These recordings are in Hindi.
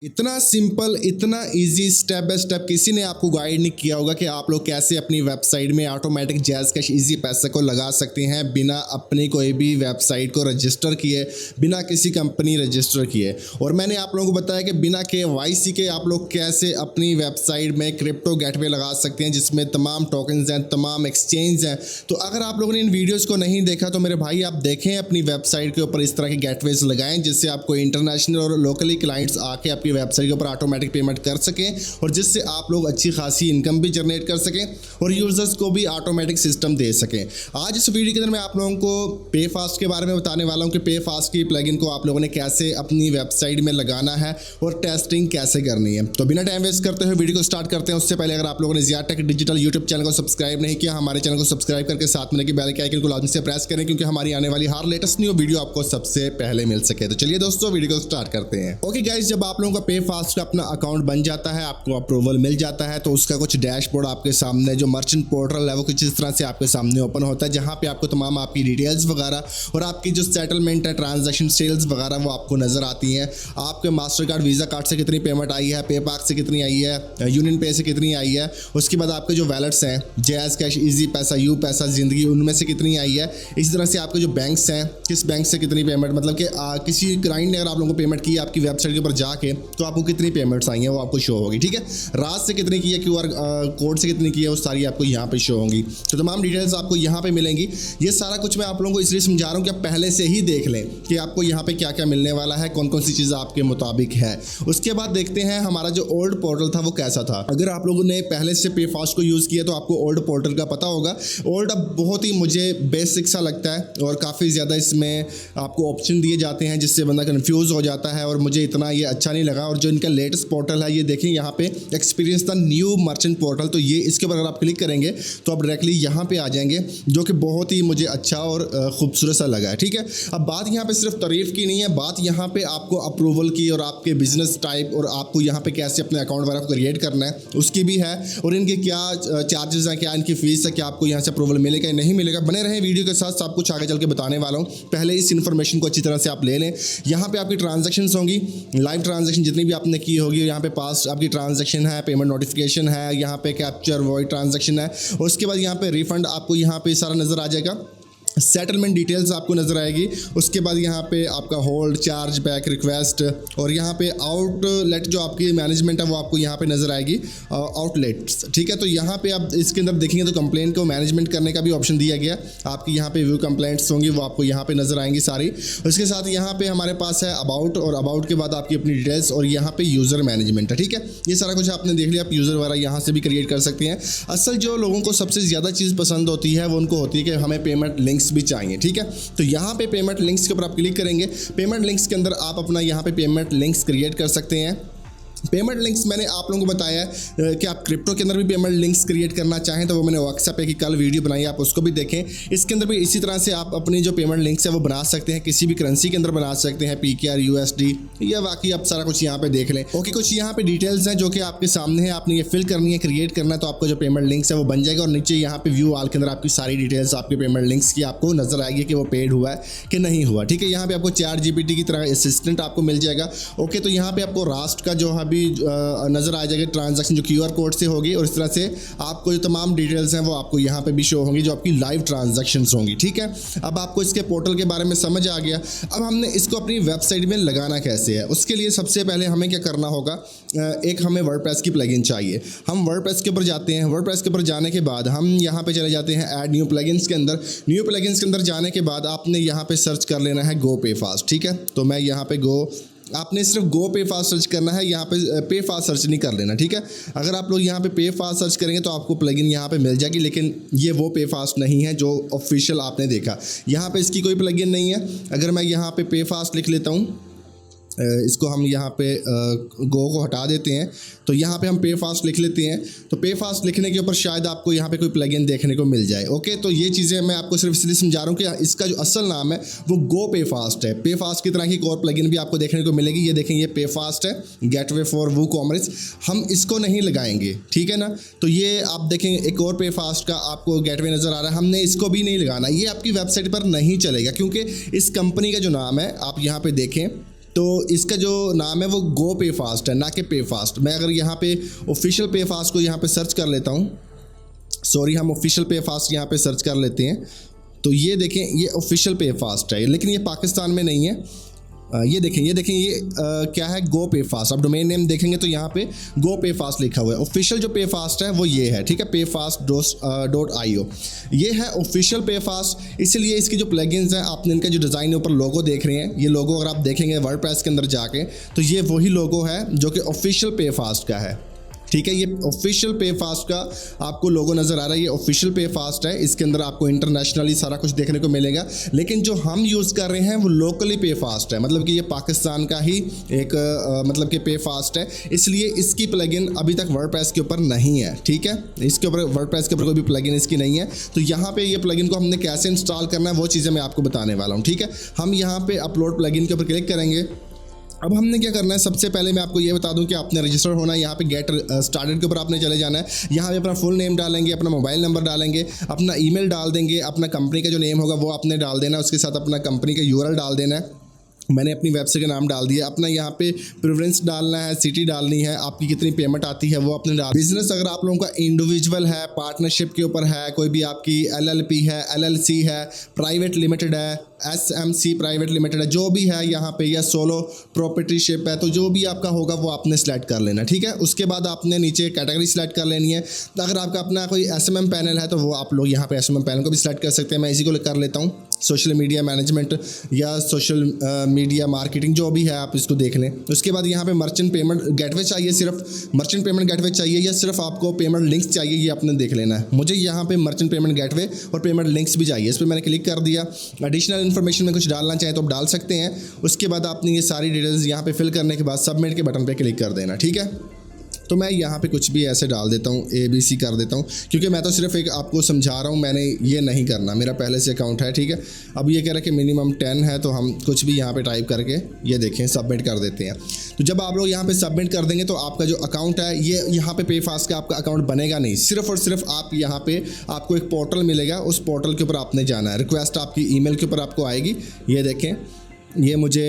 इतना सिंपल, इतना इजी, स्टेप बाय स्टेप किसी ने आपको गाइड नहीं किया होगा कि आप लोग कैसे अपनी वेबसाइट में ऑटोमेटिक जैज़ कैश इजी पैसे को लगा सकते हैं बिना अपनी कोई भी वेबसाइट को रजिस्टर किए, बिना किसी कंपनी रजिस्टर किए। और मैंने आप लोगों को बताया कि बिना KYC के आप लोग कैसे अपनी वेबसाइट में क्रिप्टो गेटवे लगा सकते हैं जिसमें तमाम टोकन्स हैं, तमाम एक्सचेंज हैं। तो अगर आप लोगों ने इन वीडियोज़ को नहीं देखा तो मेरे भाई आप देखें, अपनी वेबसाइट के ऊपर इस तरह के गेटवेज लगाएं जिससे आपको इंटरनेशनल और लोकली क्लाइंट्स आके आपकी वेबसाइट के ऊपर ऑटोमेटिक पेमेंट कर सकें और जिससे आप लोग अच्छी खासी इनकम भी जनरेट कर सकें और यूजर्स को भी ऑटोमेटिक सिस्टम दे सकें। आज इस वीडियो के अंदर मैं आप लोगों को पे फास्ट के बारे में बताने वाला हूं कि पे फास्ट की प्लगइन को आप लोगों ने कैसे अपनी वेबसाइट में लगाना है और टेस्टिंग कैसे करनी है। तो बिना टाइम वेस्ट करते हुए वीडियो को स्टार्ट करते हैं। उससे पहले अगर आप लोगों ने Zia tech digital YouTube channel को सब्सक्राइब नहीं किया, हमारे चैनल को सब्सक्राइब करके साथ में लगे बेल के आइकन को लाजमी से प्रेस करें क्योंकि हमारी आने वाली हर लेटेस्ट न्यू वीडियो आपको सबसे पहले मिल सके। तो चलिए दोस्तों वीडियो को स्टार्ट करते हैं। ओके गाइस, जब आप लोगों का पे फास्ट का अपना अकाउंट बन जाता है, आपको अप्रूवल मिल जाता है, तो उसका कुछ डैशबोर्ड आपके सामने जो मर्चेंट पोर्टल है वो कुछ इस तरह से आपके सामने ओपन होता है जहां पे आपको तमाम आपकी डिटेल्स वगैरह और आपकी जो सेटलमेंट है, ट्रांजैक्शन सेल्स वगैरह वो आपको नजर आती हैं। आपके मास्टर कार्ड, वीज़ा कार्ड से कितनी पेमेंट आई है, पेपाक से कितनी आई है, यूनियन पे से कितनी आई है, उसके बाद आपके जो वैलेट्स हैं, जैज़ कैश, इजी पैसा, यू पैसा, जिंदगी, उनमें से कितनी आई है। इसी तरह से आपके जो बैंक्स हैं, किस बैंक से कितनी पेमेंट, मतलब कि किसी क्लाइंट ने अगर आप लोगों को पेमेंट की आपकी वेबसाइट के ऊपर जाके तो आपको कितनी पेमेंट्स आई हैं वो आपको शो होगी। ठीक है, रात से कितनी की है, QR कोड से कितनी की है, वो सारी आपको यहाँ पे शो होंगी। तो तमाम डिटेल्स आपको यहाँ पे मिलेंगी। ये सारा कुछ मैं आप लोगों को इसलिए समझा रहा हूँ कि आप पहले से ही देख लें कि आपको यहाँ पे क्या क्या मिलने वाला है, कौन कौन सी चीज़ें आपके मुताबिक है। उसके बाद देखते हैं हमारा जो ओल्ड पोर्टल था वो कैसा था। अगर आप लोगों ने पहले से पे फास्ट को यूज़ किया तो आपको ओल्ड पोर्टल का पता होगा। ओल्ड अब बहुत ही मुझे बेसिक सा लगता है और काफ़ी ज़्यादा इसमें आपको ऑप्शन दिए जाते हैं जिससे बंदा कन्फ्यूज़ हो जाता है और मुझे इतना ये अच्छा नहीं लगा। और जो इनका लेटेस्ट पोर्टल है ये देखें, यहाँ पे experience the new merchant portal, तो ये इसके ऊपर अगर आप क्लिक करेंगे तो आप डायरेक्टली यहाँ पे आ जाएंगे, जो कि बहुत ही मुझे अच्छा और खूबसूरत सा लगा है। ठीक है, अब बात यहाँ पे सिर्फ तारीफ की नहीं है, बात यहाँ पे आपको अप्रूवल की और आपके बिजनेस टाइप और आपको यहाँ पे कैसे अपने अकाउंट वगैरह को क्रिएट करना है उसकी भी है और इनके क्या चार्जेस हैं, क्या इनकी फीस है, क्या आपको यहाँ से अप्रूवल मिलेगा या नहीं मिलेगा। बने रहें वीडियो के साथ, सब कुछ आगे चल के बताने वाला हूँ। पहले इस इन्फॉर्मेशन को अच्छी तरह से आप ले लें। यहाँ पे आपकी ट्रांजेक्शंस होंगी, लाइव ट्रांजेक्शन जितनी भी आपने की होगी, यहाँ पे पास आपकी ट्रांजेक्शन है, पेमेंट नोटिफिकेशन है, यहाँ पे कैप्चर वॉइड ट्रांजैक्शन है। उसके बाद यहाँ पे रिफंड आपको यहाँ पे सारा नज़र आ जाएगा, सेटलमेंट डिटेल्स आपको नज़र आएगी। उसके बाद यहाँ पे आपका होल्ड, चार्ज बैक, रिक्वेस्ट और यहाँ पे आउटलेट जो आपकी मैनेजमेंट है वो आपको यहाँ पे नज़र आएगी, आउटलेट्स। ठीक है, तो यहाँ पे आप इसके अंदर देखेंगे तो कंप्लेंट को मैनेजमेंट करने का भी ऑप्शन दिया गया। आपकी यहाँ पे व्यू कंप्लेंट्स होंगी वो आपको यहाँ पे नज़र आएंगी सारी। उसके साथ यहाँ पे हमारे पास है अबाउट और अबाउट के बाद आपकी अपनी डिटेल्स और यहाँ पे यूज़र मैनेजमेंट है। ठीक है, ये सारा कुछ आपने देख लिया। आप यूज़र वगैरह यहाँ से भी क्रिएट कर सकते हैं। असल जो लोगों को सबसे ज़्यादा चीज़ पसंद होती है वो उनको होती है कि हमें पेमेंट लिंक्स भी चाहिए। ठीक है, तो यहाँ पे पेमेंट लिंक्स के ऊपर आप क्लिक करेंगे। पेमेंट लिंक्स के अंदर आप अपना यहाँ पे पेमेंट लिंक्स क्रिएट कर सकते हैं। पेमेंट लिंक्स मैंने आप लोगों को बताया है कि आप क्रिप्टो के अंदर भी पेमेंट लिंक्स क्रिएट करना चाहें तो वो मैंने व्हाट्सएप पे की कल वीडियो बनाई, आप उसको भी देखें। इसके अंदर भी इसी तरह से आप अपनी जो पेमेंट लिंक्स है वो बना सकते हैं, किसी भी करेंसी के अंदर बना सकते हैं, PKR, USD या बाकी आप सारा कुछ यहाँ पे देख लें। ओके, कुछ यहाँ पे डिटेल्स हैं जो कि आपके सामने है, आपने ये फिल करनी है, क्रिएट करना है, तो आपका जो पेमेंट लिंक्स है वो बन जाएगा और नीचे यहाँ पे व्यू ऑल के अंदर आपकी सारी डिटेल्स आपके पेमेंट लिंक्स की आपको नजर आएगी कि वो पेड हुआ है कि नहीं हुआ। ठीक है, यहाँ पे आपको ChatGPT की तरह असिस्टेंट आपको मिल जाएगा। ओके, तो यहाँ पे आपको रास्ट का जो अभी नज़र आ जाएगा, ट्रांजैक्शन जो QR कोड से होगी और इस तरह से आपको जो तमाम डिटेल्स हैं वो आपको यहाँ पे भी शो होंगी जो आपकी लाइव ट्रांजैक्शंस होंगी। ठीक है, अब आपको इसके पोर्टल के बारे में समझ आ गया। अब हमने इसको अपनी वेबसाइट में लगाना कैसे है, उसके लिए सबसे पहले हमें क्या करना होगा, एक हमें वर्डप्रेस की प्लगइन चाहिए। हम वर्डप्रेस के ऊपर जाते हैं। वर्डप्रेस के ऊपर जाने के बाद हम यहाँ पे चले जाते हैं ऐड न्यू प्लगइन्स के अंदर। न्यू प्लगइन्स के अंदर जाने के बाद आपने यहाँ पे सर्च कर लेना है गो पे फास्ट। ठीक है, तो मैं यहाँ पे आपने सिर्फ गो पे फास्ट सर्च करना है, यहाँ पे फास्ट सर्च नहीं कर लेना। ठीक है, अगर आप लोग यहाँ पे फास्ट सर्च करेंगे तो आपको प्लगइन यहाँ पे मिल जाएगी, लेकिन ये वो पे फास्ट नहीं है जो ऑफिशियल आपने देखा। यहाँ पे इसकी कोई प्लगइन नहीं है। अगर मैं यहाँ पे फास्ट लिख लेता हूँ, इसको हम यहाँ पे गो को हटा देते हैं तो यहाँ पे हम पे फास्ट लिख लेते हैं। तो पे फास्ट लिखने के ऊपर शायद आपको यहाँ पे कोई प्लगइन देखने को मिल जाए। ओके, तो ये चीज़ें मैं आपको सिर्फ इसलिए समझा रहा हूँ कि इसका जो असल नाम है वो गो पे फास्ट है। पे फास्ट की तरह की एक और प्लगइन भी आपको देखने को मिलेगी। ये देखें, ये पे फास्ट है, गेटवे फॉर वूकॉमर्स। हम इसको नहीं लगाएंगे, ठीक है ना। तो ये आप देखें, एक और पे फास्ट का आपको गेटवे नज़र आ रहा है, हमने इसको भी नहीं लगाना। ये आपकी वेबसाइट पर नहीं चलेगा क्योंकि इस कंपनी का जो नाम है आप यहाँ पर देखें, तो इसका जो नाम है वो गो पे फास्ट है, ना कि पे फास्ट। मैं अगर यहाँ पे ऑफिशियल पे फास्ट को यहाँ पे सर्च कर लेता हूँ, सॉरी हम ऑफिशियल पे फास्ट यहाँ पे सर्च कर लेते हैं, तो ये देखें ये ऑफिशियल पे फास्ट है, लेकिन ये पाकिस्तान में नहीं है। ये देखें ये क्या है, गो पे फास्ट। आप डोमेन नेम देखेंगे तो यहाँ पे गो पे फास्ट लिखा हुआ है। ऑफिशियल जो पे फास्ट है वो ये है, ठीक है, payfast.io ये है ऑफिशियल पे फास्ट। इसलिए इसकी जो प्लगइन्स हैं, आपने इनका जो डिज़ाइन ऊपर लोगो देख रहे हैं, ये लोगो अगर आप देखेंगे वर्डप्रेस के अंदर जाके तो ये वही लोगो है जो कि ऑफिशियल पे फास्ट का है, ठीक है। ये ऑफिशियल पे फास्ट का आपको लोगो नज़र आ रहा है, ये ऑफिशियल पे फास्ट है। इसके अंदर आपको इंटरनेशनली सारा कुछ देखने को मिलेगा, लेकिन जो हम यूज़ कर रहे हैं वो लोकली पे फास्ट है, मतलब कि ये पाकिस्तान का ही एक मतलब कि पे फास्ट है। इसलिए इसकी प्लगइन अभी तक वर्डप्रेस के ऊपर नहीं है, ठीक है, इसके ऊपर वर्डप्रेस के ऊपर कोई भी प्लगइन इसकी नहीं है। तो यहाँ पे ये प्लगइन को हमने कैसे इंस्टॉल करना है वो चीज़ें मैं आपको बताने वाला हूँ, ठीक है। हम यहाँ पे अपलोड प्लगइन के ऊपर क्लिक करेंगे। अब हमने क्या करना है, सबसे पहले मैं आपको ये बता दूं कि आपने रजिस्टर होना है। यहाँ पे गेट स्टार्टेड के ऊपर आपने चले जाना है। यहाँ पे अपना फुल नेम डालेंगे, अपना मोबाइल नंबर डालेंगे, अपना ईमेल डाल देंगे, अपना कंपनी का जो नेम होगा वो आपने डाल देना है, उसके साथ अपना कंपनी का यूआरएल डाल देना है। मैंने अपनी वेबसाइट का नाम डाल दिया। अपना यहाँ पे प्रेफरेंस डालना है, सिटी डालनी है, आपकी कितनी पेमेंट आती है वो आपने डाल। बिजनेस अगर आप लोगों का इंडिविजुअल है, पार्टनरशिप के ऊपर है, कोई भी आपकी LLP है, LLC है, प्राइवेट लिमिटेड है, SMC प्राइवेट लिमिटेड है, जो भी है यहाँ पे, या सोलो प्रॉपर्टीशिप है, तो जो भी आपका होगा वो आपने सेलेक्ट कर लेना, ठीक है। उसके बाद आपने नीचे कैटेगरी सेलेक्ट कर लेनी है। तो अगर आपका अपना कोई SMM पैनल है तो वो आप लोग यहाँ पे SMM पैनल को भी सिलेक्ट कर सकते हैं। मैं इसी को कर लेता हूँ, सोशल मीडिया मैनेजमेंट या सोशल मीडिया मार्केटिंग, जो भी है आप इसको देख लें। उसके बाद यहाँ पे मर्चेंट पेमेंट गेटवे चाहिए, सिर्फ मर्चेंट पेमेंट गेटवे चाहिए या सिर्फ आपको पेमेंट लिंक्स चाहिए, ये आपने देख लेना है। मुझे यहाँ पे मर्चेंट पेमेंट गेटवे और पेमेंट लिंक्स भी चाहिए, इस पर मैंने क्लिक कर दिया। एडिशनल इन्फॉर्मेशन में कुछ डालना चाहें तो आप डाल सकते हैं। उसके बाद आपने ये सारी डिटेल्स यहाँ पे फिल करने के बाद सबमिट के बटन पे क्लिक कर देना, ठीक है। तो मैं यहाँ पे कुछ भी ऐसे डाल देता हूँ, ABC कर देता हूँ, क्योंकि मैं तो सिर्फ एक आपको समझा रहा हूँ, मैंने ये नहीं करना, मेरा पहले से अकाउंट है, ठीक है। अब ये कह रहा है कि मिनिमम 10 है, तो हम कुछ भी यहाँ पे टाइप करके ये देखें सबमिट कर देते हैं। तो जब आप लोग यहाँ पे सबमिट कर देंगे तो आपका जो अकाउंट है, ये यहाँ पे पे फास्ट का आपका अकाउंट बनेगा नहीं, सिर्फ और सिर्फ आप यहाँ पे आपको एक पोर्टल मिलेगा, उस पोर्टल के ऊपर आपने जाना है। रिक्वेस्ट आपकी ईमेल के ऊपर आपको आएगी, ये देखें, ये मुझे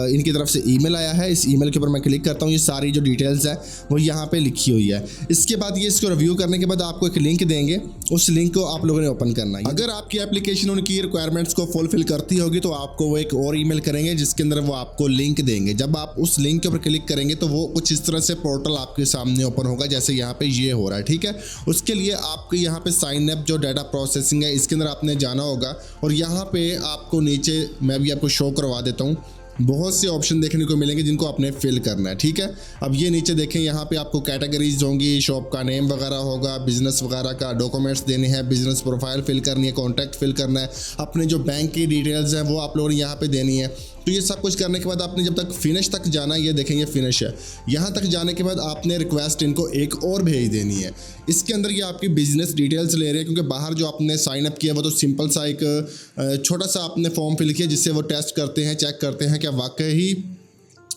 इनकी तरफ से ईमेल आया है। इस ईमेल के ऊपर मैं क्लिक करता हूँ, ये सारी जो डिटेल्स है वो यहाँ पे लिखी हुई है। इसके बाद ये इसको रिव्यू करने के बाद आपको एक लिंक देंगे, उस लिंक को आप लोगों ने ओपन करना है। अगर आपकी एप्लीकेशन उनकी रिक्वायरमेंट्स को फुलफिल करती होगी तो आपको वो एक और ईमेल करेंगे जिसके अंदर वो आपको लिंक देंगे। जब आप उस लिंक के ऊपर क्लिक करेंगे तो वो कुछ इस तरह से पोर्टल आपके सामने ओपन होगा, जैसे यहाँ पे ये हो रहा है, ठीक है। उसके लिए आपके यहाँ पे साइन अप जो डाटा प्रोसेसिंग है इसके अंदर आपने जाना होगा, और यहाँ पे आपको नीचे मैं भी आपको शो करवा देता हूँ, बहुत से ऑप्शन देखने को मिलेंगे जिनको आपने फिल करना है, ठीक है। अब ये नीचे देखें, यहाँ पे आपको कैटेगरीज होंगी, शॉप का नेम वगैरह होगा, बिजनेस वगैरह का डॉक्यूमेंट्स देने हैं, बिजनेस प्रोफाइल फिल करनी है, कॉन्टैक्ट फिल करना है, अपने जो बैंक की डिटेल्स हैं वो आप लोगों ने यहाँ पे देनी है। तो ये सब कुछ करने के बाद आपने जब तक फिनिश तक जाना, ये देखें ये फिनिश है, यहाँ तक जाने के बाद आपने रिक्वेस्ट इनको एक और भेज देनी है। इसके अंदर ये आपकी बिजनेस डिटेल्स ले रहे हैं, क्योंकि बाहर जो आपने साइन अप किया वो तो सिंपल सा एक छोटा सा आपने फॉर्म फिल किया, जिससे वो टेस्ट करते हैं, चेक करते हैं क्या वाकई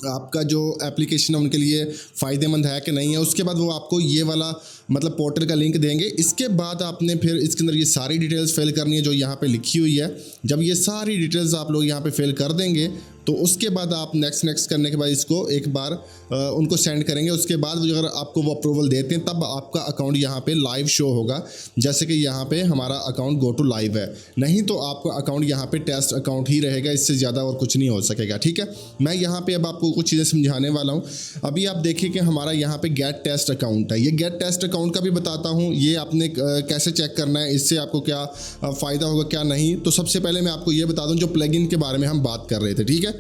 आपका जो एप्लीकेशन है उनके लिए फ़ायदेमंद है कि नहीं है। उसके बाद वो आपको ये वाला मतलब पोर्टल का लिंक देंगे। इसके बाद आपने फिर इसके अंदर ये सारी डिटेल्स फिल करनी है जो यहाँ पे लिखी हुई है। जब ये सारी डिटेल्स आप लोग यहाँ पे फिल कर देंगे तो उसके बाद आप नेक्स्ट करने के बाद इसको एक बार उनको सेंड करेंगे। उसके बाद अगर आपको वो अप्रूवल देते हैं तब आपका अकाउंट यहाँ पे लाइव शो होगा, जैसे कि यहाँ पे हमारा अकाउंट गो टू लाइव है। नहीं तो आपका अकाउंट यहाँ पे टेस्ट अकाउंट ही रहेगा, इससे ज़्यादा और कुछ नहीं हो सकेगा, ठीक है। मैं यहाँ पे अब आपको कुछ चीज़ें समझाने वाला हूँ। अभी आप देखिए कि हमारा यहाँ पे गेट टेस्ट अकाउंट है। ये गेट टेस्ट अकाउंट का भी बताता हूँ, ये आपने कैसे चेक करना है, इससे आपको क्या फ़ायदा होगा क्या नहीं। तो सबसे पहले मैं आपको ये बता दूँ जो प्लगइन के बारे में हम बात कर रहे थे, ठीक है।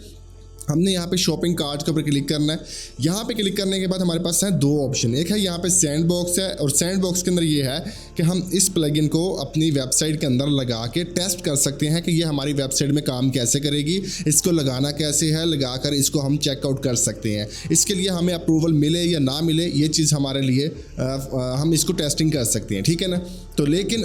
हमने यहाँ पे शॉपिंग कार्ट के ऊपर क्लिक करना है। यहाँ पे क्लिक करने के बाद हमारे पास है दो ऑप्शन, एक है यहाँ पे सैंड बॉक्स है, और सैंड बॉक्स के अंदर ये है कि हम इस प्लगइन को अपनी वेबसाइट के अंदर लगा के टेस्ट कर सकते हैं कि ये हमारी वेबसाइट में काम कैसे करेगी, इसको लगाना कैसे है, लगाकर इसको हम चेकआउट कर सकते हैं। इसके लिए हमें अप्रूवल मिले या ना मिले ये चीज़ हमारे लिए हम इसको टेस्टिंग कर सकते हैं, ठीक है ना। तो लेकिन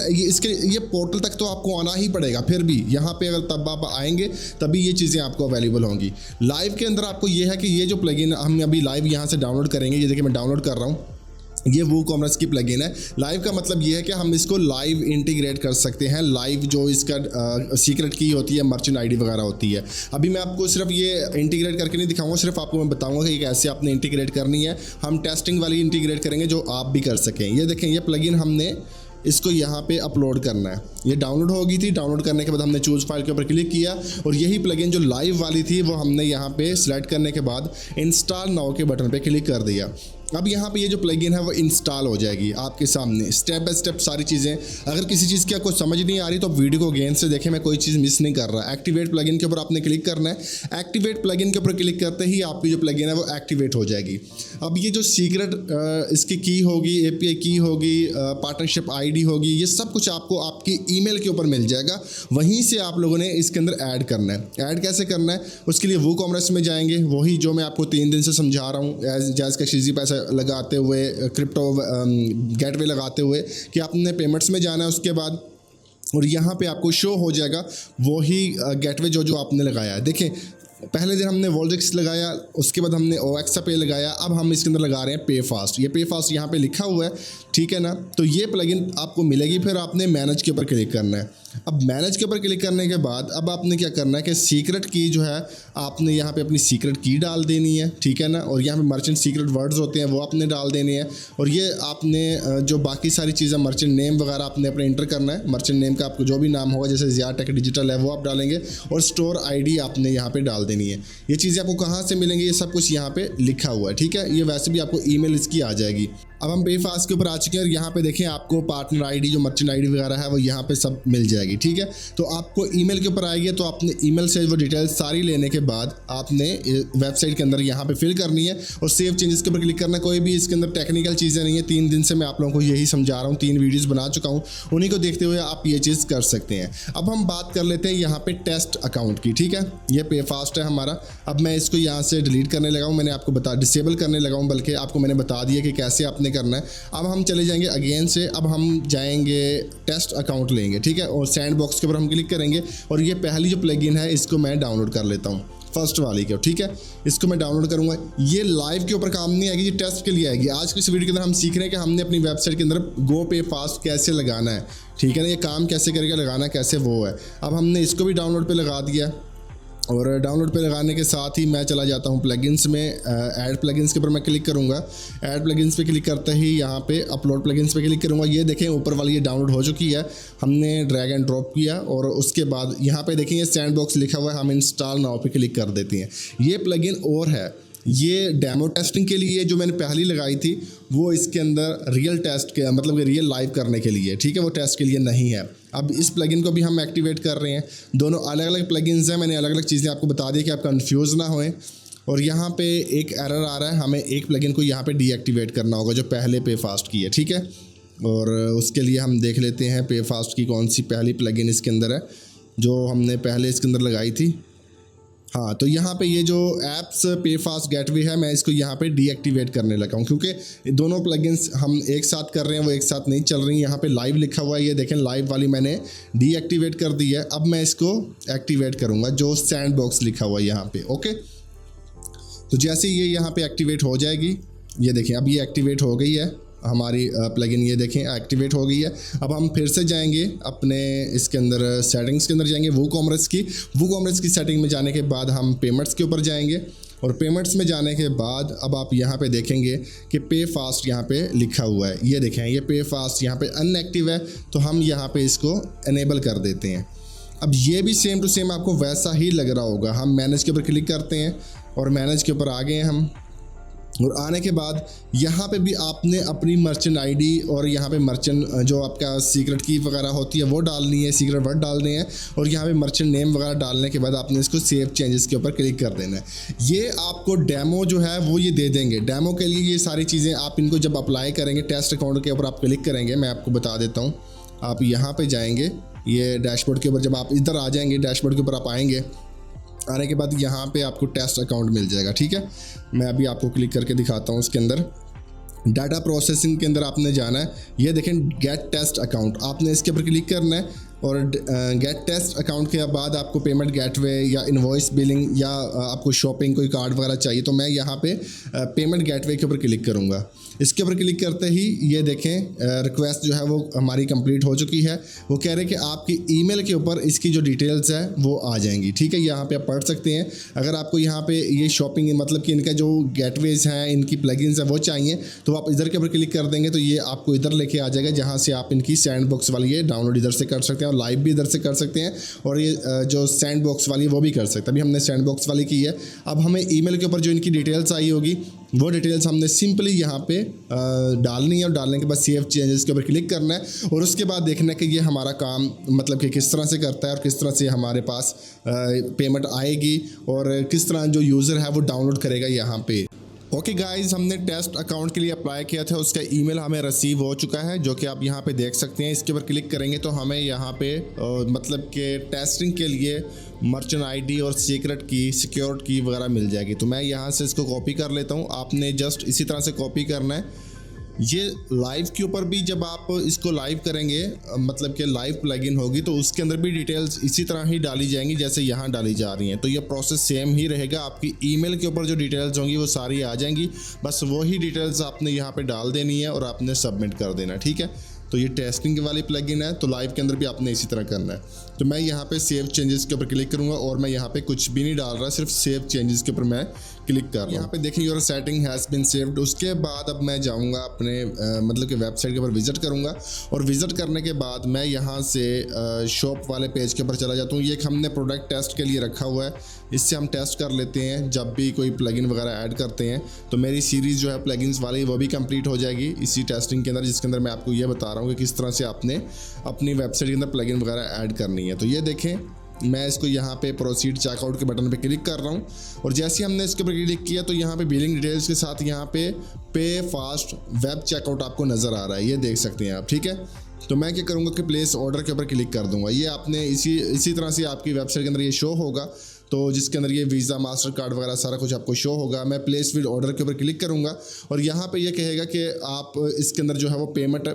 ये पोर्टल तक तो आपको आना ही पड़ेगा, फिर भी यहाँ पे अगर तब आप आएंगे तभी ये चीज़ें आपको अवेलेबल होंगी। लाइव के अंदर आपको ये है कि ये जो प्लगइन हम अभी लाइव यहाँ से डाउनलोड करेंगे, ये देखिए मैं डाउनलोड कर रहा हूँ। ये वूकॉमर्स की प्लगइन है। लाइव का मतलब ये है कि हम इसको लाइव इंटीग्रेट कर सकते हैं। लाइव जो इसका सीक्रेट की होती है, मर्चेंट आईडी वगैरह होती है। अभी मैं आपको सिर्फ ये इंटीग्रेट करके नहीं दिखाऊंगा, सिर्फ आपको मैं बताऊंगा कि कैसे आपने इंटीग्रेट करनी है। हम टेस्टिंग वाली इंटीग्रेट करेंगे जो आप भी कर सकें। ये देखें, ये प्लगइन हमने इसको यहाँ पे अपलोड करना है। ये डाउनलोड हो गई थी, डाउनलोड करने के बाद हमने चूज़ फाइल के ऊपर क्लिक किया और यही प्लगइन जो लाइव वाली थी वो हमने यहाँ पे सिलेक्ट करने के बाद इंस्टॉल नाउ के बटन पे क्लिक कर दिया। अब यहाँ पे ये जो प्लगइन है वो इंस्टॉल हो जाएगी आपके सामने, स्टेप बाय स्टेप सारी चीज़ें। अगर किसी चीज़ की आपको समझ नहीं आ रही तो वीडियो को गहन से देखें, मैं कोई चीज़ मिस नहीं कर रहा। एक्टिवेट प्लगइन के ऊपर आपने क्लिक करना है। एक्टिवेट प्लगइन के ऊपर क्लिक करते ही आपकी जो प्लगइन है वो एक्टिवेट हो जाएगी। अब ये जो सीक्रेट इसकी की होगी, API की होगी, पार्टनरशिप ID होगी, ये सब कुछ आपको आपकी ईमेल के ऊपर मिल जाएगा। वहीं से आप लोगों ने इसके अंदर ऐड करना है। ऐड कैसे करना है, उसके लिए वूकॉमर्स में जाएंगे, वही जो मैं आपको 3 दिन से समझा रहा हूँ, जैज़ कैश इजी पैसा लगाते हुए, क्रिप्टो गेटवे लगाते हुए, कि आपने पेमेंट्स में जाना है उसके बाद, और यहाँ पे आपको शो हो जाएगा वही गेटवे जो आपने लगाया है। देखें, पहले दिन हमने वॉल्जिक्स लगाया, उसके बाद हमने OXA पे लगाया, अब हम इसके अंदर लगा रहे हैं पे फास्ट। ये पे फास्ट यहाँ पे लिखा हुआ है, ठीक है ना। तो ये प्लगइन आपको मिलेगी, फिर आपने मैनेज के ऊपर क्लिक करना है। अब मैनेज के ऊपर क्लिक करने के बाद अब आपने क्या करना है कि सीक्रेट की जो है आपने यहाँ पे अपनी सीक्रेट की डाल देनी है, ठीक है ना। और यहाँ पे मर्चेंट सीक्रेट वर्ड्स होते हैं वो आपने डाल देनी है। और ये आपने जो बाकी सारी चीज़ें, मर्चेंट नेम वगैरह आपने अपने इंटर करना है। मर्चेंट नेम का आपको जो भी नाम होगा, जैसे ज़िया टेक डिजिटल है वो आप डालेंगे, और स्टोर ID आपने यहाँ पे डाल देनी है। ये चीज़ें आपको कहाँ से मिलेंगी, ये सब कुछ यहाँ पे लिखा हुआ है, ठीक है। ये वैसे भी आपको ईमेल इसकी आ जाएगी। अब हम पे फास्ट के ऊपर आ चुके हैं और यहाँ पे देखें आपको पार्टनर ID जो मर्चेंट ID वगैरह है वो यहाँ पे सब मिल जाएगी, ठीक है। तो आपको ईमेल के ऊपर आएगी, तो आपने ईमेल से वो डिटेल्स सारी लेने के बाद आपने वेबसाइट के अंदर यहाँ पे फिल करनी है और सेव चेंजेस के ऊपर क्लिक करना है। कोई भी इसके अंदर टेक्निकल चीज़ें नहीं है, 3 दिन से मैं आप लोगों को यही समझा रहा हूँ, 3 वीडियोज़ बना चुका हूँ, उन्हीं को देखते हुए आप ये चीज़ कर सकते हैं। अब हम बात कर लेते हैं यहाँ पे टेस्ट अकाउंट की, ठीक है। ये पे फास्ट है हमारा। अब मैं इसको यहाँ से डिलीट करने लगा हूँ, मैंने आपको डिसेबल करने लगा हूँ, बल्कि आपको मैंने बता दिया कि कैसे आपने करना है। अब हम चले जाएंगे अगेन से, अब हम जाएंगे टेस्ट अकाउंट लेंगे, ठीक है, और सैंड बॉक्स के ऊपर हम क्लिक करेंगे और ये पहली जो प्लगइन है इसको मैं डाउनलोड कर लेता हूँ, फर्स्ट वाली के, ठीक है। इसको मैं डाउनलोड करूँगा। ये लाइव के ऊपर काम नहीं आएगी, ये टेस्ट के लिए आएगी। आज की इस वीडियो के अंदर हम सीख रहे हैं कि हमने अपनी वेबसाइट के अंदर गो पे फास्ट कैसे लगाना है, ठीक है ना। ये काम कैसे करेगा, लगाना कैसे वो है। अब हमने इसको भी डाउनलोड पे लगा दिया और डाउनलोड पे लगाने के साथ ही मैं चला जाता हूँ प्लगइन्स में। ऐड प्लगइन्स के ऊपर मैं क्लिक करूँगा। ऐड प्लगइन्स पे क्लिक करते ही यहाँ पे अपलोड प्लगइन्स पे क्लिक करूँगा। ये देखें ऊपर वाली ये डाउनलोड हो चुकी है, हमने ड्रैग एंड ड्रॉप किया और उसके बाद यहाँ पे देखेंगे सैंड बॉक्स लिखा हुआ है, हम इंस्टॉल नाउ पे क्लिक कर देते हैं। ये प्लगइन और है, ये डेमो टेस्टिंग के लिए जो मैंने पहली लगाई थी वो इसके अंदर रियल टेस्ट के मतलब कि रियल लाइव करने के लिए, ठीक है, वो टेस्ट के लिए नहीं है। अब इस प्लगइन को भी हम एक्टिवेट कर रहे हैं। दोनों अलग अलग प्लगइन्स हैं, मैंने अलग अलग चीज़ें आपको बता दी कि आप कंफ्यूज ना होएं। और यहाँ पे एक एरर आ रहा है, हमें एक प्लगइन को यहाँ पे डीएक्टिवेट करना होगा जो पहले पे फास्ट की है, ठीक है। और उसके लिए हम देख लेते हैं पे फास्ट की कौन सी पहली प्लगइन इसके अंदर है जो हमने पहले इसके अंदर लगाई थी। हाँ, तो यहाँ पे ये जो एप्स पे फास्ट गेटवे है मैं इसको यहाँ पे डीएक्टिवेट करने लगा हूँ, क्योंकि दोनों प्लगइन्स हम एक साथ कर रहे हैं, वो एक साथ नहीं चल रही। यहाँ पे लाइव लिखा हुआ है, ये देखें लाइव वाली मैंने डीएक्टिवेट कर दी है। अब मैं इसको एक्टिवेट करूँगा जो सैंड बॉक्स लिखा हुआ है यहाँ पे, ओके। तो जैसे ये यहाँ पे एक्टिवेट हो जाएगी, ये देखें अब ये एक्टिवेट हो गई है हमारी प्लगइन, ये देखें एक्टिवेट हो गई है। अब हम फिर से जाएंगे अपने इसके अंदर सेटिंग्स के अंदर जाएंगे, वूकॉमर्स की सेटिंग में जाने के बाद हम पेमेंट्स के ऊपर जाएंगे और पेमेंट्स में जाने के बाद अब आप यहाँ पे देखेंगे कि पे फास्ट यहाँ पे लिखा हुआ है। ये देखें ये पे फास्ट यहाँ पे अनएक्टिव है, तो हम यहाँ पे इसको इनेबल कर देते हैं। अब ये भी सेम टू सेम आपको वैसा ही लग रहा होगा। हम मैनेज के ऊपर क्लिक करते हैं और मैनेज के ऊपर आ गए हम, और आने के बाद यहाँ पे भी आपने अपनी मर्चेंट आईडी और यहाँ पे मर्चेंट जो आपका सीक्रेट की वगैरह होती है वो डालनी है, सीक्रेट वर्ड डालने हैं, और यहाँ पे मर्चेंट नेम वगैरह डालने के बाद आपने इसको सेव चेंजेस के ऊपर क्लिक कर देना है। ये आपको डेमो जो है वो ये दे देंगे। डेमो के लिए ये सारी चीज़ें आप इनको जब अप्लाई करेंगे, टेस्ट अकाउंट के ऊपर आप क्लिक करेंगे, मैं आपको बता देता हूँ। आप यहाँ पर जाएँगे, ये डैशबोर्ड के ऊपर जब आप इधर आ जाएंगे, डैशबोर्ड के ऊपर आप आएंगे, आने के बाद यहाँ पे आपको टेस्ट अकाउंट मिल जाएगा, ठीक है। मैं अभी आपको क्लिक करके दिखाता हूँ। इसके अंदर डाटा प्रोसेसिंग के अंदर आपने जाना है, ये देखें गेट टेस्ट अकाउंट, आपने इसके ऊपर क्लिक करना है और गेट टेस्ट अकाउंट के बाद आपको पेमेंट गेटवे या इनवॉइस बिलिंग या आपको शॉपिंग कोई कार्ड वगैरह चाहिए, तो मैं यहाँ पे पेमेंट गेटवे के ऊपर क्लिक करूँगा। इसके ऊपर क्लिक करते ही ये देखें रिक्वेस्ट जो है वो हमारी कंप्लीट हो चुकी है। वो कह रहे हैं कि आपकी ईमेल के ऊपर इसकी जो डिटेल्स है वो आ जाएंगी। ठीक है, यहाँ पे आप पढ़ सकते हैं। अगर आपको यहाँ पे ये शॉपिंग मतलब कि इनका जो गेटवेज हैं, इनकी प्लगइन्स हैं वो चाहिए, तो आप इधर के ऊपर क्लिक कर देंगे तो ये आपको इधर लेके आ जाएगा, जहाँ से आप इनकी सैंडबॉक्स वाली ये डाउनलोड इधर से कर सकते हैं और लाइव भी इधर से कर सकते हैं, और ये जो सैंडबॉक्स वाली वो भी कर सकते हैं। अभी हमने सैंडबॉक्स वाली की है। अब हमें ईमेल के ऊपर जो इनकी डिटेल्स आई होगी वो डिटेल्स हमने सिंपली यहाँ पे डालनी है, और डालने के बाद सेव चेंजेस के ऊपर क्लिक करना है, और उसके बाद देखना है कि ये हमारा काम मतलब कि किस तरह से करता है और किस तरह से हमारे पास पेमेंट आएगी और किस तरह जो यूज़र है वो डाउनलोड करेगा यहाँ पे। ओके गाइज, हमने टेस्ट अकाउंट के लिए अप्लाई किया था, उसका ईमेल हमें रिसीव हो चुका है, जो कि आप यहाँ पे देख सकते हैं। इसके ऊपर क्लिक करेंगे तो हमें यहाँ पे मतलब कि टेस्टिंग के लिए मर्चेंट आईडी और सीक्रेट की, सिक्योर्ड की वगैरह मिल जाएगी। तो मैं यहाँ से इसको कॉपी कर लेता हूँ। आपने जस्ट इसी तरह से कॉपी करना है। ये लाइव के ऊपर भी जब आप इसको लाइव करेंगे मतलब कि लाइव प्लगइन होगी तो उसके अंदर भी डिटेल्स इसी तरह ही डाली जाएंगी जैसे यहाँ डाली जा रही हैं। तो ये प्रोसेस सेम ही रहेगा। आपकी ईमेल के ऊपर जो डिटेल्स होंगी वो सारी आ जाएंगी, बस वही डिटेल्स आपने यहाँ पे डाल देनी है और आपने सबमिट कर देना। ठीक है, तो ये टेस्टिंग वाली प्लगइन है, तो लाइव के अंदर भी आपने इसी तरह करना है। तो मैं यहाँ पे सेव चेंजेस के ऊपर क्लिक करूँगा और मैं यहाँ पे कुछ भी नहीं डाल रहा, सिर्फ सेव चेंजेस के ऊपर मैं क्लिक कर रहा हूँ। यहाँ पे देखें your setting has been saved. उसके बाद अब मैं जाऊँगा अपने मतलब कि वेबसाइट के ऊपर विजिट करूँगा, और विजिट करने के बाद मैं यहाँ से शॉप वाले पेज के ऊपर चला जाता हूँ। ये हमने प्रोडक्ट टेस्ट के लिए रखा हुआ है, इससे हम टेस्ट कर लेते हैं। जब भी कोई प्लगइन वगैरह ऐड करते हैं तो मेरी सीरीज़ जो है प्लगइन्स वाली वो भी कंप्लीट हो जाएगी इसी टेस्टिंग के अंदर, जिसके अंदर मैं आपको ये बता रहा हूँ कि किस तरह से आपने अपनी वेबसाइट के अंदर प्लगइन वगैरह ऐड करनी है। तो ये देखें, मैं इसको यहाँ पे प्रोसीड चेकआउट के बटन पे क्लिक कर रहा हूँ, और जैसे ही हमने इसके ऊपर क्लिक किया तो यहाँ पे बिलिंग डिटेल्स के साथ यहाँ पे फास्ट वेब चेकआउट आपको नज़र आ रहा है, ये देख सकते हैं आप। ठीक है, तो मैं क्या करूँगा कि प्लेस ऑर्डर के ऊपर क्लिक कर दूँगा। ये आपने इसी तरह से आपकी वेबसाइट के अंदर ये शो होगा, तो जिसके अंदर ये वीज़ा, मास्टर कार्ड वगैरह सारा कुछ आपको शो होगा। मैं प्लेस विद ऑर्डर के ऊपर क्लिक करूँगा और यहाँ पे ये कहेगा कि आप इसके अंदर जो है वो पेमेंट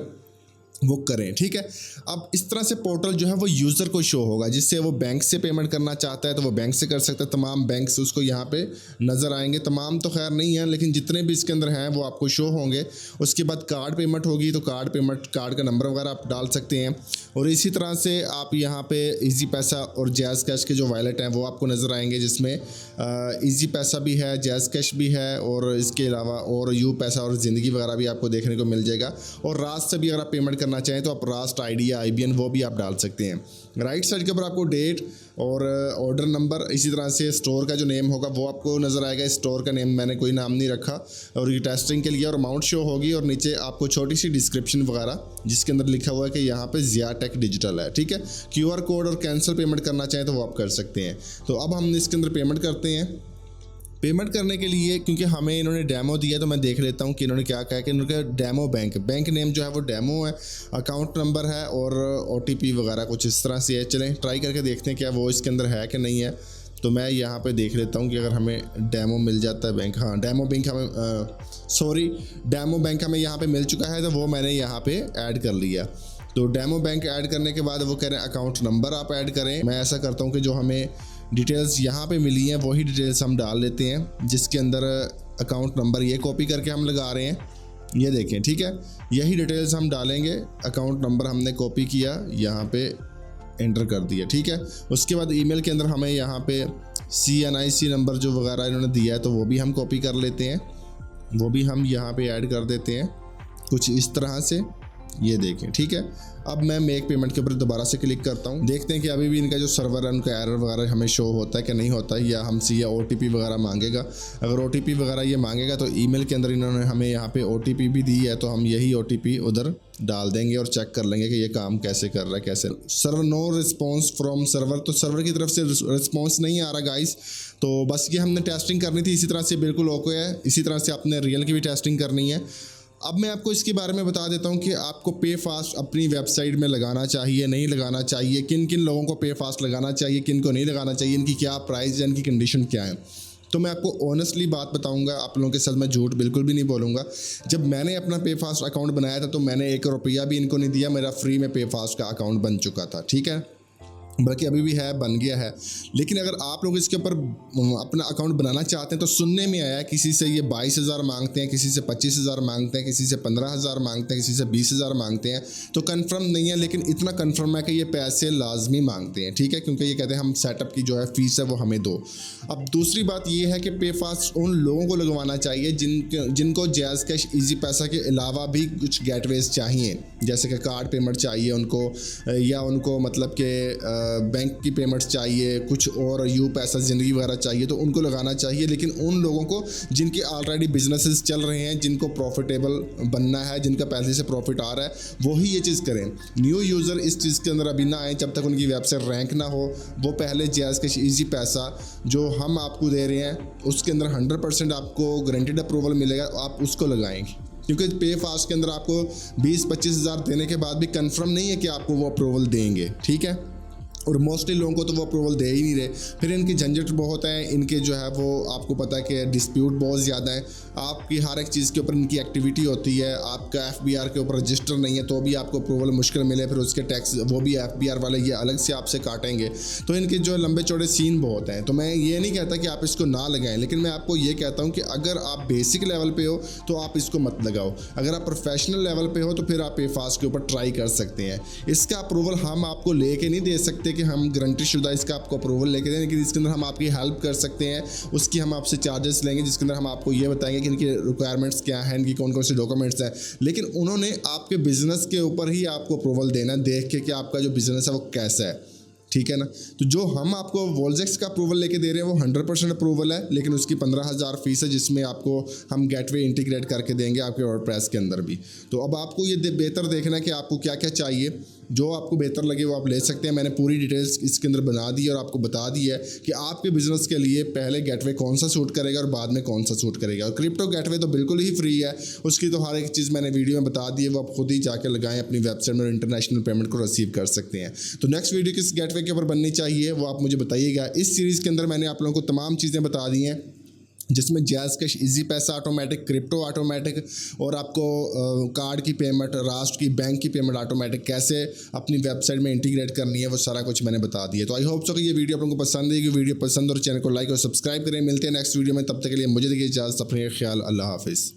बुक करें। ठीक है, अब इस तरह से पोर्टल जो है वो यूज़र को शो होगा, जिससे वो बैंक से पेमेंट करना चाहता है तो वो बैंक से कर सकता है। तमाम बैंक से उसको यहाँ पे नज़र आएंगे, तमाम तो खैर नहीं है लेकिन जितने भी इसके अंदर हैं वो आपको शो होंगे। उसके बाद कार्ड पेमेंट होगी तो कार्ड पेमेंट, कार्ड का नंबर वगैरह आप डाल सकते हैं, और इसी तरह से आप यहाँ पे इजी पैसा और जैज़ कैश के जो वॉलेट हैं वो आपको नज़र आएंगे, जिसमें इजी पैसा भी है, जैज़ कैश भी है, और इसके अलावा और यू पैसा और ज़िंदगी वगैरह भी आपको देखने को मिल जाएगा। और रास्ट से भी अगर आप पेमेंट करना चाहें तो आप रास्ट आईडी या IBN वो भी आप डाल सकते हैं। राइट साइड के ऊपर आपको डेट और ऑर्डर नंबर, इसी तरह से स्टोर का जो नेम होगा वो आपको नज़र आएगा। स्टोर का नेम मैंने कोई नाम नहीं रखा, और ये टेस्टिंग के लिए, और अमाउंट शो होगी, और नीचे आपको छोटी सी डिस्क्रिप्शन वगैरह जिसके अंदर लिखा हुआ है कि यहाँ पे ज़िया टेक डिजिटल है। ठीक है, QR कोड और कैंसिल पेमेंट करना चाहें तो वो आप कर सकते हैं। तो अब हम इसके अंदर पेमेंट करते हैं। पेमेंट करने के लिए क्योंकि हमें इन्होंने डेमो दिया तो मैं देख लेता हूँ कि इन्होंने क्या कहा कि इन्होंने डेमो बैंक नेम जो है वो डेमो है, अकाउंट नंबर है और OTP वगैरह कुछ इस तरह से है। चलें ट्राई करके देखते हैं क्या वो इसके अंदर है कि नहीं है। तो मैं यहाँ पे देख लेता हूँ कि अगर हमें डेमो मिल जाता है बैंक, हाँ डेमो बैंक हमें यहाँ पे मिल चुका है, तो वो मैंने यहाँ पे ऐड कर लिया। तो डेमो बैंक ऐड करने के बाद वो कह रहे हैं अकाउंट नंबर आप ऐड करें। मैं ऐसा करता हूँ कि जो हमें डिटेल्स यहाँ पे मिली हैं वही डिटेल्स हम डाल लेते हैं, जिसके अंदर अकाउंट नंबर ये कॉपी करके हम लगा रहे हैं, ये देखें। ठीक है, यही डिटेल्स हम डालेंगे। अकाउंट नंबर हमने कॉपी किया, यहाँ पे एंटर कर दिया। ठीक है, उसके बाद ईमेल के अंदर हमें यहाँ पे CNIC नंबर जो वगैरह इन्होंने दिया है तो वो भी हम कॉपी कर लेते हैं, वो भी हम यहाँ पे ऐड कर देते हैं कुछ इस तरह से, ये देखें। ठीक है, अब मैं मेक पेमेंट के ऊपर दोबारा से क्लिक करता हूँ। देखते हैं कि अभी भी इनका जो सर्वर है उनका एरर वगैरह हमें शो होता है कि नहीं होता है, या हमसे ये OTP वगैरह मांगेगा। अगर OTP वगैरह ये मांगेगा तो ईमेल के अंदर इन्होंने हमें यहाँ पे OTP भी दी है, तो हम यही OTP उधर डाल देंगे और चेक कर लेंगे कि ये काम कैसे कर रहा है। कैसे server no response from server, तो सर्वर की तरफ से रिस्पॉन्स नहीं आ रहा गाइस। तो बस ये हमने टेस्टिंग करनी थी, इसी तरह से बिल्कुल ओके है। इसी तरह से आपने रियल की भी टेस्टिंग करनी है। अब मैं आपको इसके बारे में बता देता हूँ कि आपको पे फास्ट अपनी वेबसाइट में लगाना चाहिए, नहीं लगाना चाहिए, किन किन लोगों को पे फास्ट लगाना चाहिए, किन को नहीं लगाना चाहिए, इनकी क्या प्राइस है, इनकी कंडीशन क्या है। तो मैं आपको ऑनेस्टली बात बताऊंगा, आप लोगों के साथ मैं झूठ बिल्कुल भी नहीं बोलूँगा। जब मैंने अपना पे फास्ट अकाउंट बनाया था तो मैंने 1 रुपया भी इनको नहीं दिया, मेरा फ्री में पे फास्ट का अकाउंट बन चुका था, ठीक है, बल्कि अभी भी है, बन गया है। लेकिन अगर आप लोग इसके ऊपर अपना अकाउंट बनाना चाहते हैं तो सुनने में आया किसी से ये 22,000 मांगते हैं, किसी से 25,000 मांगते हैं, किसी से 15,000 मांगते हैं, किसी से 20,000 मांगते हैं। तो कंफर्म नहीं है, लेकिन इतना कंफर्म है कि ये पैसे लाजमी मांगते हैं, ठीक है, क्योंकि ये कहते हैं हम सेटअप की जो है फीस है वो हमें दो। अब दूसरी बात ये है कि पे फास्ट उन लोगों को लगवाना चाहिए जिनको जैज़ कैश ईजी पैसा के अलावा भी कुछ गेटवेज चाहिए, जैसे कि कार्ड पेमेंट चाहिए उनको, या उनको मतलब कि बैंक की पेमेंट्स चाहिए, कुछ और यू पैसा ज़िंदगी वगैरह चाहिए, तो उनको लगाना चाहिए। लेकिन उन लोगों को जिनके ऑलरेडी बिजनेसेस चल रहे हैं, जिनको प्रॉफिटेबल बनना है, जिनका पहले से प्रॉफिट आ रहा है, वही ये चीज़ करें। न्यू यूज़र इस चीज़ के अंदर अभी ना आए जब तक उनकी वेबसाइट रैंक ना हो। वो पहले जैज़ कैश ईजी पैसा जो हम आपको दे रहे हैं उसके अंदर 100% आपको गारंटीड अप्रूवल मिलेगा, आप उसको लगाएंगे, क्योंकि पे फास्ट के अंदर आपको 20-25 हज़ार देने के बाद भी कंफर्म नहीं है कि आपको वो अप्रूवल देंगे, ठीक है, और मोस्टली लोगों को तो वो अप्रूवल दे ही नहीं रहे। फिर इनकी झंझट बहुत है, इनके जो है वो आपको पता है कि डिस्प्यूट बहुत ज़्यादा है। आपकी हर एक चीज़ के ऊपर इनकी एक्टिविटी होती है, आपका FBR के ऊपर रजिस्टर नहीं है तो भी आपको अप्रूवल मुश्किल मिले, फिर उसके टैक्स वो भी FBR वाले ये अलग से आपसे काटेंगे। तो इनके जो लंबे चौड़े सीन बहुत हैं। तो मैं ये नहीं कहता कि आप इसको ना लगाएं, लेकिन मैं आपको ये कहता हूँ कि अगर आप बेसिक लेवल पे हो तो आप इसको मत लगाओ। अगर आप प्रोफेशनल लेवल पे हो तो फिर आप पे फास्ट के ऊपर ट्राई कर सकते हैं। इसका अप्रूवल हम आपको लेके नहीं दे सकते कि हम गारंटी शुदा इसका आपको अप्रूवल लेके दें, लेकिन इसके अंदर हम आपकी हेल्प कर सकते हैं। उसकी हम आपसे चार्जेस लेंगे, जिसके अंदर हम आपको ये बताएंगे कि इनकी रिक्वायरमेंट्स क्या हैं, इनकी कौन कौन से डॉक्यूमेंट्स हैं। लेकिन उन्होंने आपके बिजनेस के ऊपर ही आपको अप्रूवल देना, देख के कि आपका जो बिजनेस है वो कैसा है, ठीक है ना। तो जो हम आपको वॉल्जेक्स का अप्रूवल लेके दे रहे हैं वो 100% अप्रूवल है, लेकिन उसकी 15,000 फीस है, जिसमें आपको हम गेटवे इंटीग्रेट करके देंगे आपके वर्डप्रेस के अंदर भी। तो अब आपको ये बेहतर देखना है कि आपको क्या क्या चाहिए, जो आपको बेहतर लगे वो आप ले सकते हैं। मैंने पूरी डिटेल्स इसके अंदर बना दी और आपको बता दी है कि आपके बिजनेस के लिए पहले गेटवे कौन सा सूट करेगा और बाद में कौन सा सूट करेगा। और क्रिप्टो गेटवे तो बिल्कुल ही फ्री है, उसकी तो हर एक चीज़ मैंने वीडियो में बता दी है, वो आप खुद ही जाकर लगाएं अपनी वेबसाइट में, इंटरनेशनल पेमेंट को रिसीव कर सकते हैं। तो नेक्स्ट वीडियो किस गेटवे के ऊपर बननी चाहिए वो आप मुझे बताइएगा। इस सीरीज़ के अंदर मैंने आप लोगों को तमाम चीज़ें बता दी हैं, जिसमें जैज़ कैश ईजी पैसा ऑटोमेटिक, क्रिप्टो ऑटोमेटिक, और आपको कार्ड की पेमेंट, राष्ट्र की बैंक की पेमेंट ऑटोमेटिक कैसे अपनी वेबसाइट में इंटीग्रेट करनी है, वो सारा कुछ मैंने बता दिया। तो आई होप सो कि ये वीडियो आप लोगों को पसंद है। वीडियो पसंद और चैनल को लाइक और सब्सक्राइब करें। मिलते हैं नेक्स्ट वीडियो में, तब तक के लिए मुझे देखिए इजाज़त, अपने ख्याल, अल्लाह हाफिज़।